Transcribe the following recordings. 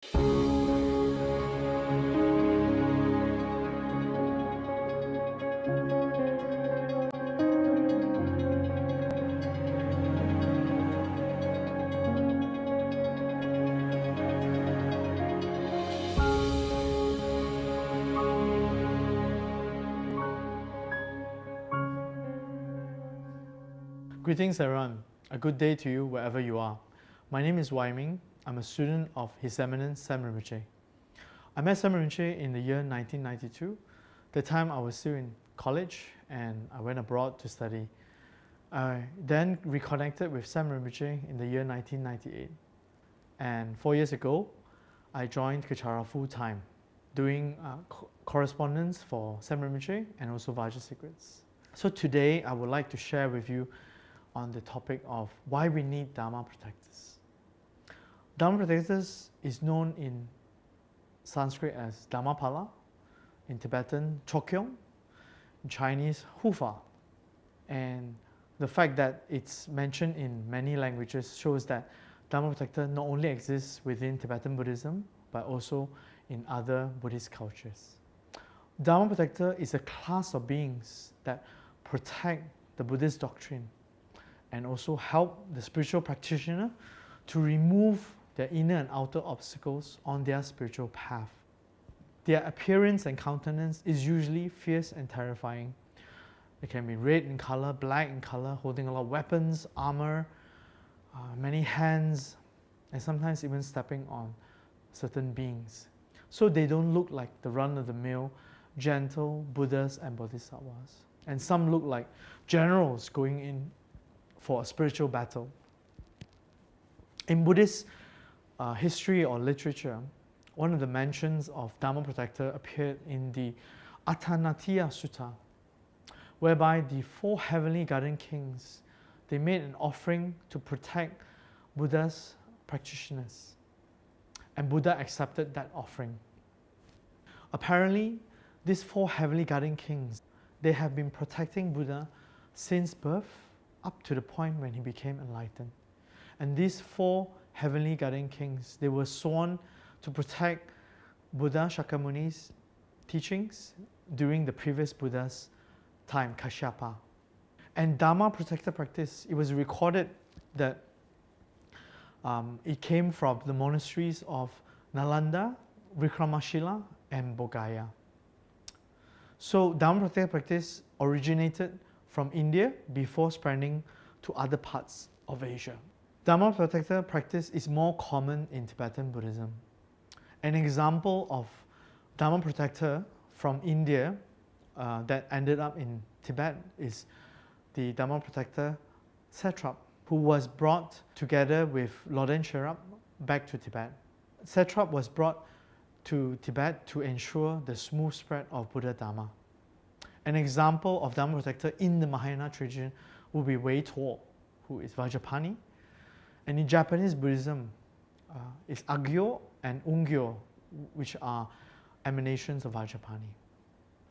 Greetings everyone, a good day to you wherever you are. My name is Wai Ming. I'm a student of His Eminence Sam Rinpoche. I met Sam Rinpoche in the year 1992. The time I was still in college and I went abroad to study. I then reconnected with Sam Rinpoche in the year 1998. And 4 years ago, I joined Kachara full-time, doing correspondence for Sam Rinpoche and also Vajra Secrets. So today I would like to share with you on the topic of why we need Dharma Protectors. Dharma Protectors is known in Sanskrit as Dhammapala, in Tibetan Chokyong, in Chinese Hufa. And the fact that it's mentioned in many languages shows that Dharma Protector not only exists within Tibetan Buddhism, but also in other Buddhist cultures. Dharma Protector is a class of beings that protect the Buddhist doctrine and also help the spiritual practitioner to remove their inner and outer obstacles on their spiritual path. Their appearance and countenance is usually fierce and terrifying. They can be red in color, black in color, holding a lot of weapons, armor, many hands, and sometimes even stepping on certain beings. So they don't look like the run-of-the-mill gentle Buddhas and Bodhisattvas. And some look like generals going in for a spiritual battle. In Buddhist history or literature, one of the mentions of Dharma Protector appeared in the Attanatiya Sutta, whereby the 4 heavenly guardian kings, they made an offering to protect Buddha's practitioners. And Buddha accepted that offering. Apparently, these 4 heavenly guardian kings, they have been protecting Buddha since birth up to the point when he became enlightened. And these 4 heavenly guardian kings, they were sworn to protect Buddha Shakyamuni's teachings during the previous Buddha's time, Kashyapa. And Dharma Protector practice, it was recorded that it came from the monasteries of Nalanda, Vikramashila, and Bodhgaya. So Dharma Protector practice originated from India before spreading to other parts of Asia. Dharma Protector practice is more common in Tibetan Buddhism. An example of Dharma Protector from India that ended up in Tibet is the Dharma Protector Satrap, who was brought together with Loden Sherab back to Tibet. Satrap was brought to Tibet to ensure the smooth spread of Buddha Dharma. An example of Dharma Protector in the Mahayana tradition would be Wei Tuo, who is Vajrapani. And in Japanese Buddhism, it's Agyo and Ungyo, which are emanations of Vajrapani.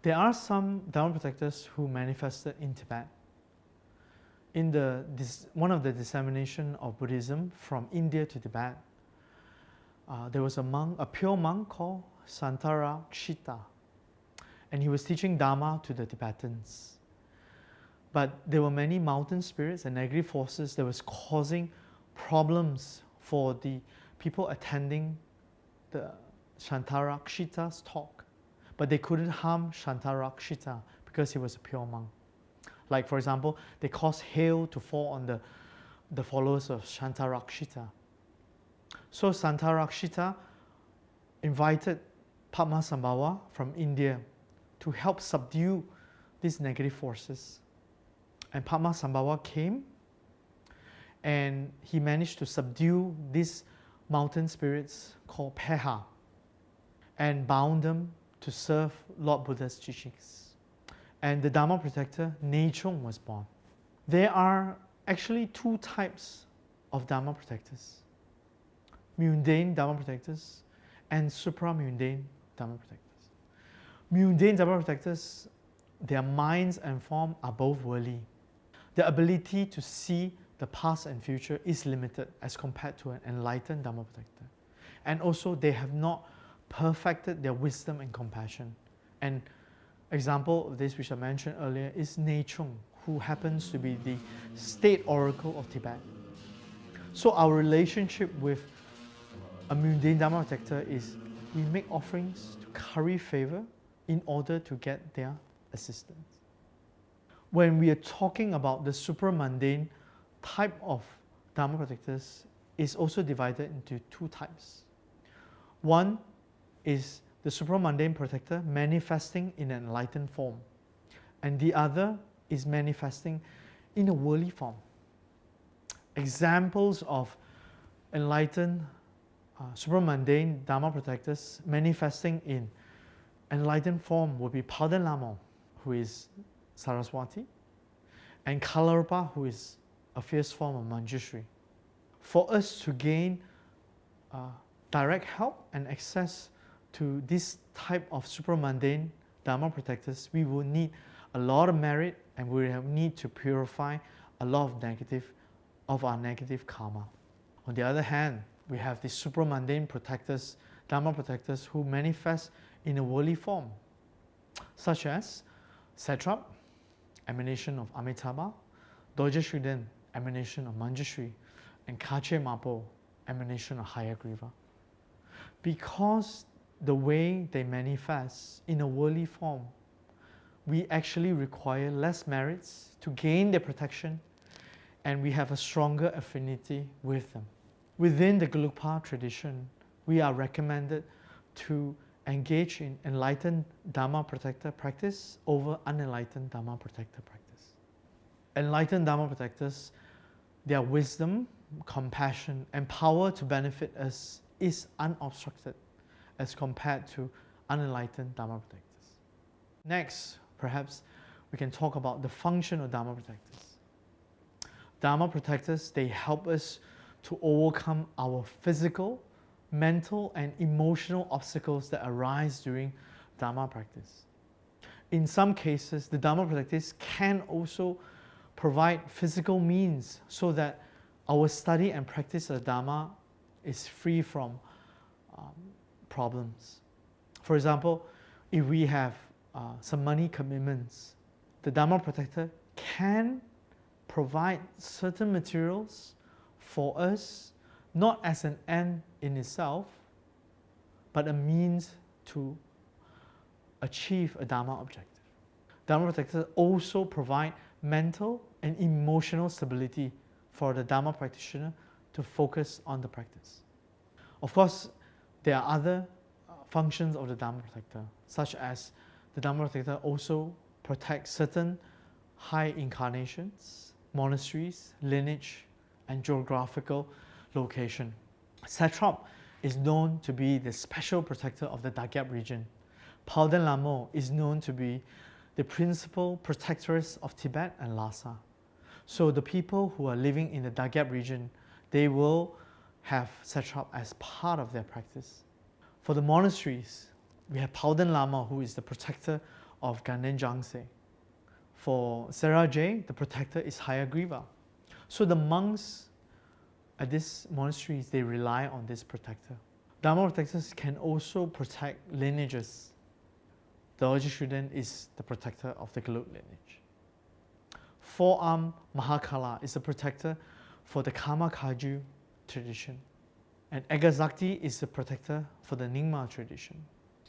There are some Dharma Protectors who manifested in Tibet. In one of the dissemination of Buddhism from India to Tibet, there was a pure monk called Santarakshita, and he was teaching Dharma to the Tibetans. But there were many mountain spirits and negative forces that was causing problems for the people attending the Santarakshita's talk. But they couldn't harm Santarakshita because he was a pure monk. Like, for example, they caused hail to fall on the followers of Santarakshita. So Santarakshita invited Padmasambhava from India to help subdue these negative forces. And Padmasambhava came and he managed to subdue these mountain spirits called Peha and bound them to serve Lord Buddha's teachings. And the Dharma Protector, Nechung, was born. There are actually 2 types of Dharma Protectors: mundane Dharma Protectors and supramundane Dharma Protectors. Mundane Dharma Protectors, their minds and form are both worldly. Their ability to see the past and future is limited as compared to an enlightened Dharma Protector. and also they have not perfected their wisdom and compassion. And example of this, which I mentioned earlier, is Ne Chung, who happens to be the state oracle of Tibet. So our relationship with a mundane Dharma protector is we make offerings to curry favor in order to get their assistance. When we are talking about the supramundane type of Dharma protectors, is also divided into two types. One is the supramundane protector manifesting in an enlightened form, and the other is manifesting in a worldly form. Examples of enlightened supramundane Dharma protectors manifesting in enlightened form would be Palden Lama, who is Saraswati, and Kalarupa, who is a fierce form of Manjushri. For us to gain direct help and access to this type of supramundane Dharma protectors, we will need a lot of merit, and we will need to purify a lot of our negative karma. On the other hand, we have the supramundane protectors, Dharma protectors, who manifest in a worldly form, such as Satrap, emanation of Amitabha, Dorje Shugden, emanation of Manjushri, and Kache Mapo, emanation of Hayagriva. Because the way they manifest in a worldly form, we actually require less merits to gain their protection, and we have a stronger affinity with them. Within the Gelugpa tradition, we are recommended to engage in enlightened Dharma protector practice over unenlightened Dharma protector practice. Enlightened Dharma protectors, their wisdom, compassion, and power to benefit us is unobstructed as compared to unenlightened Dharma protectors. Next, perhaps we can talk about the function of Dharma protectors. Dharma protectors, they help us to overcome our physical, mental, and emotional obstacles that arise during Dharma practice. In some cases, the Dharma protectors can also provide physical means so that our study and practice of Dharma is free from problems. For example, if we have some money commitments, the Dharma protector can provide certain materials for us, not as an end in itself, but a means to achieve a Dharma objective. Dharma protectors also provide mental and emotional stability for the Dharma practitioner to focus on the practice. Of course, there are other functions of the Dharma protector, such as the Dharma protector also protects certain high incarnations, monasteries, lineage, and geographical location. Satrap is known to be the special protector of the Dagyab region. Palden Lama is known to be the principal protectress of Tibet and Lhasa. So the people who are living in the Dagyab region, they will have Satrap as part of their practice. For the monasteries, we have Palden Lama, who is the protector of Ganden Jangse. For Serajay, the protector is Hayagriva. So the monks at these monasteries, they rely on this protector. Dharma protectors can also protect lineages. Dorje Shugden is the protector of the Gelug lineage. Four-arm Mahakala is a protector for the Karma Kaju tradition. And Agazakti is the protector for the Nyingma tradition.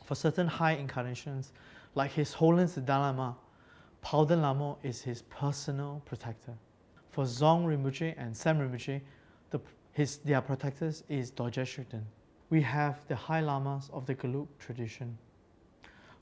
For certain high incarnations, like His Holiness the Dalai Lama, Palden Lama is his personal protector. For Zong Rinpoche and Sem Rinpoche, their protectors is Dorje Shugden. We have the High Lamas of the Gelug tradition.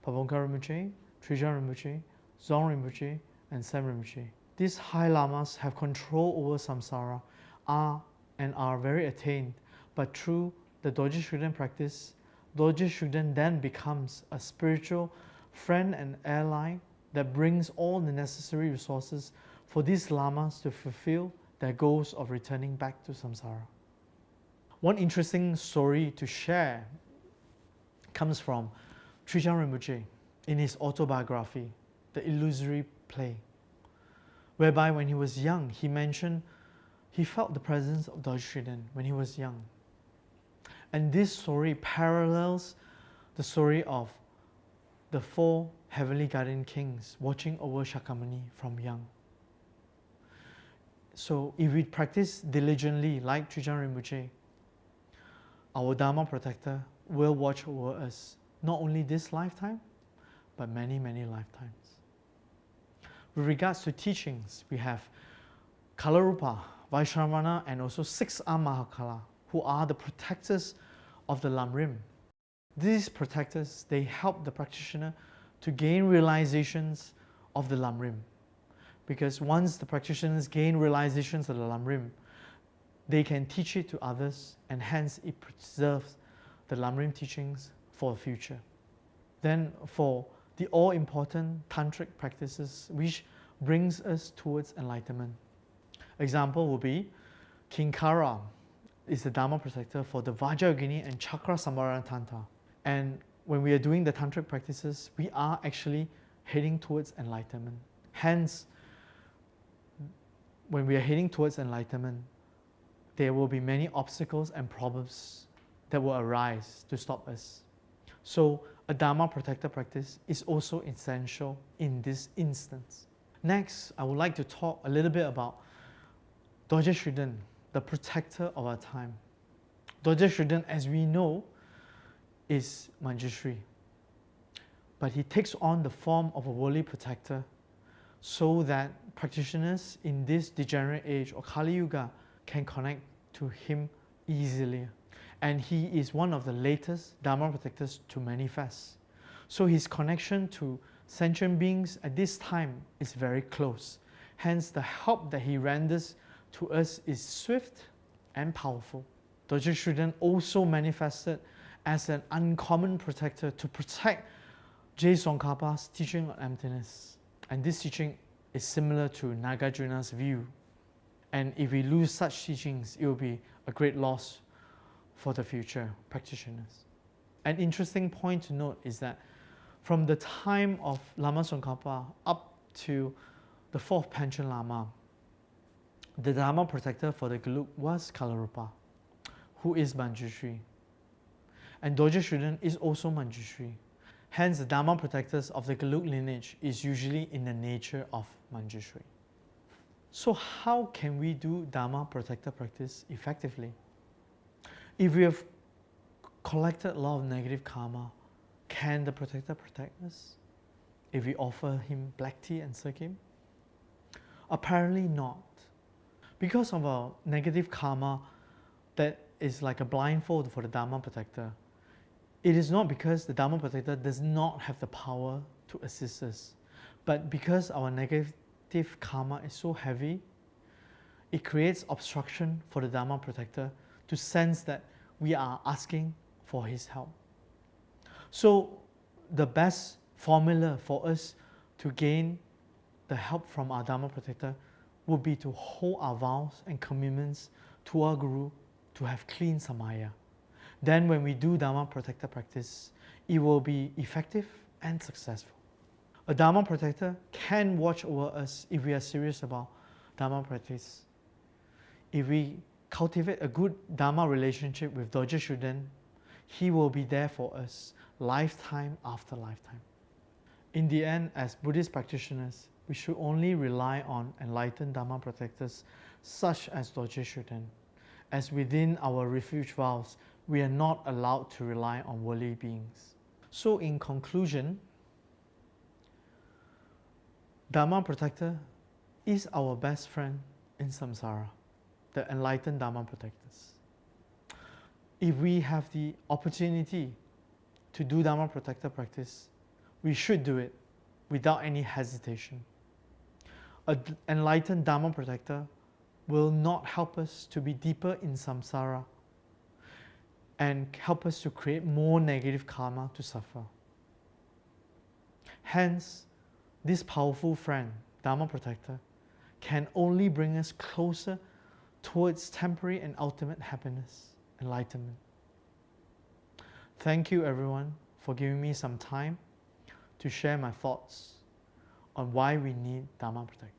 Pabongka Rinpoche, Trijang Rinpoche, Zong Rinpoche, and Sem Rinpoche. These High Lamas have control over samsara, are very attained, but through the Dorje Shugden practice, Dorje Shugden then becomes a spiritual friend and ally that brings all the necessary resources for these lamas to fulfill their goals of returning back to samsara. One interesting story to share comes from Trijang Rinpoche in his autobiography, The Illusory Play, whereby when he was young, he mentioned he felt the presence of Dorje Shugden when he was young. And this story parallels the story of the 4 heavenly guardian kings watching over Shakyamuni from young. So if we practice diligently like Trijang Rinpoche, our Dharma Protector will watch over us, not only this lifetime, but many, many lifetimes. With regards to teachings, we have Kalarupa, Vaishravana, and also 6 Mahakala, who are the protectors of the Lamrim. These protectors, they help the practitioner to gain realizations of the Lamrim. Because once the practitioners gain realizations of the Lamrim, they can teach it to others, and hence it preserves the Lamrim teachings for the future. Then for the all-important tantric practices, which brings us towards enlightenment. Example will be Kinkara is the Dharma Protector for the Vajrayana and Chakra Samvarana Tantra. And when we are doing the tantric practices, we are actually heading towards enlightenment. Hence, when we are heading towards enlightenment, there will be many obstacles and problems that will arise to stop us. So a Dharma Protector practice is also essential in this instance. Next, I would like to talk a little bit about Dorje Shugden, the protector of our time. Dorje Shugden, as we know, is Manjushri. But he takes on the form of a worldly protector so that practitioners in this degenerate age or Kali Yuga can connect to him easily. And he is one of the latest Dharma protectors to manifest. So his connection to sentient beings at this time is very close. Hence, the help that he renders to us is swift and powerful. Dorje Shugden also manifested as an uncommon protector to protect Tsongkhapa's teaching on emptiness. And this teaching is similar to Nagarjuna's view. And if we lose such teachings, it will be a great loss for the future practitioners. An interesting point to note is that from the time of Lama Tsongkhapa up to the 4th Panchen Lama, the Dharma Protector for the Gelug was Kalarupa, who is Manjushri. And Dorje Shugden is also Manjushri. Hence, the Dharma Protectors of the Gelug lineage is usually in the nature of Manjushri. So how can we do Dharma Protector practice effectively? If we have collected a lot of negative karma, can the Protector protect us? If we offer him black tea and serve him? Apparently not. Because of our negative karma that is like a blindfold for the Dharma Protector, it is not because the Dharma Protector does not have the power to assist us, but because our negative karma is so heavy, it creates obstruction for the Dharma Protector to sense that we are asking for his help. So the best formula for us to gain the help from our Dharma Protector would be to hold our vows and commitments to our Guru to have clean samaya. Then when we do Dharma Protector practice, it will be effective and successful. A Dharma Protector can watch over us if we are serious about Dharma practice. If we cultivate a good Dharma relationship with Dorje Shugden, he will be there for us lifetime after lifetime. In the end, as Buddhist practitioners, we should only rely on enlightened Dharma protectors such as Dorje Shugden, as within our refuge vows, we are not allowed to rely on worldly beings. So in conclusion, Dharma Protector is our best friend in samsara, the enlightened Dharma protectors. If we have the opportunity to do Dharma Protector practice, we should do it without any hesitation. An enlightened Dharma Protector will not help us to be deeper in samsara and help us to create more negative karma to suffer. Hence, this powerful friend, Dharma Protector, can only bring us closer towards temporary and ultimate happiness, enlightenment. Thank you everyone for giving me some time to share my thoughts on why we need Dharma Protector.